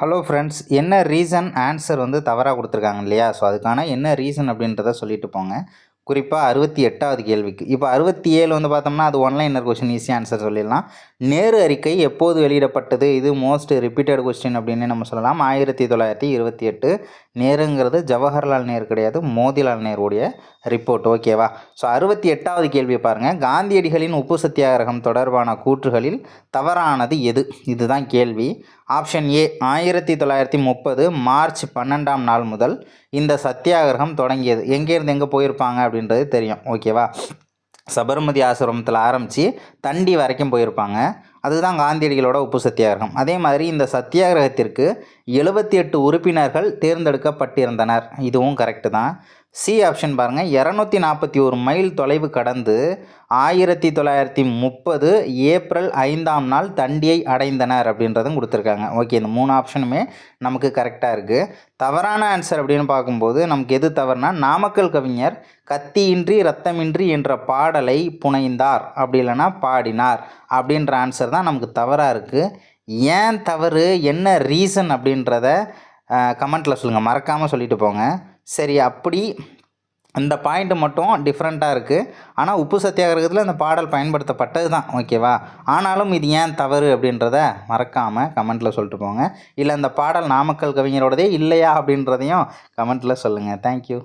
Hello friends, என்ன reason answer வந்து தவறாக கொடுத்துருக்காங்க இல்லையா? ஸோ அதுக்கான என்ன ரீசன் அப்படின்றத சொல்லிட்டு போங்க. குறிப்பாக 68வது கேள்விக்கு. இப்போ 67 வந்து பார்த்தோம்னா அது ஒன்லைனர் கொஸ்டின், ஈஸி ஆன்சர் சொல்லிடலாம். நேரு அறிக்கை எப்போது வெளியிடப்பட்டது? இது மோஸ்ட் ரிப்பீட்டட் கொஸ்டின் அப்படின்னு நம்ம சொல்லலாம். 1928. நேருங்கிறது ஜவஹர்லால் நேரு கிடையாது, மோதிலால் நேருடைய ரிப்போர்ட். ஓகேவா? ஸோ 68வது கேள்வியை பாருங்கள். காந்தியடிகளின் உப்பு சத்தியாகிரகம் தொடர்பான கூற்றுகளில் தவறானது எது? இதுதான் கேள்வி. ஆப்ஷன் ஏ, 1930 மார்ச் 12ஆம் நாள் முதல் இந்த சத்தியாகிரகம் தொடங்கியது. எங்கேருந்து எங்கே போயிருப்பாங்க அப்படின்றது தெரியும். ஓகேவா? சபர்மதி ஆசிரமத்தில் ஆரம்பித்து தண்டி வரைக்கும் போயிருப்பாங்க. அதுதான் காந்தியடிகளோட உப்பு சத்தியாகிரகம். அதே மாதிரி இந்த சத்தியாகிரகத்திற்கு 78 உறுப்பினர்கள் தேர்ந்தெடுக்கப்பட்டிருந்தனர். இதுவும் கரெக்டு தான். சி ஆப்ஷன் பாருங்கள். 241 மைல் தொலைவு கடந்து 1930 ஏப்ரல் 5ஆம் நாள் தண்டியை அடைந்தனர் அப்படின்றதும் கொடுத்துருக்காங்க. ஓகே, இந்த 3 ஆப்ஷனுமே நமக்கு கரெக்டாக இருக்குது. தவறான ஆன்சர் அப்படின்னு பார்க்கும்போது நமக்கு எது தவறுனா, நாமக்கல் கவிஞர் கத்தியின்றி ரத்தமின்றி என்ற பாடலை புனைந்தார், அப்படி இல்லைன்னா பாடினார் அப்படின்ற ஆன்சர் தான் நமக்கு தவறாக இருக்குது. ஏன் தவறு, என்ன ரீசன் அப்படின்றத கமெண்ட்டில் சொல்லுங்கள், மறக்காமல் சொல்லிட்டு போங்க. சரி, அப்படி அந்த பாயிண்ட் மட்டும் டிஃப்ரெண்ட்டாக இருக்குது. ஆனால் உப்பு சத்தியாகிரகத்தில் அந்த பாடல் பயன்படுத்தப்பட்டது தான். ஓகேவா? ஆனாலும் இது ஏன் தவறு அப்படின்றத மறக்காமல் கமெண்ட்டில் சொல்லிட்டு போங்க. இல்லை அந்த பாடல் நாமக்கல் கவிஞரோடதே இல்லையா அப்படின்றதையும் கமெண்ட்டில் சொல்லுங்கள். தேங்க்யூ.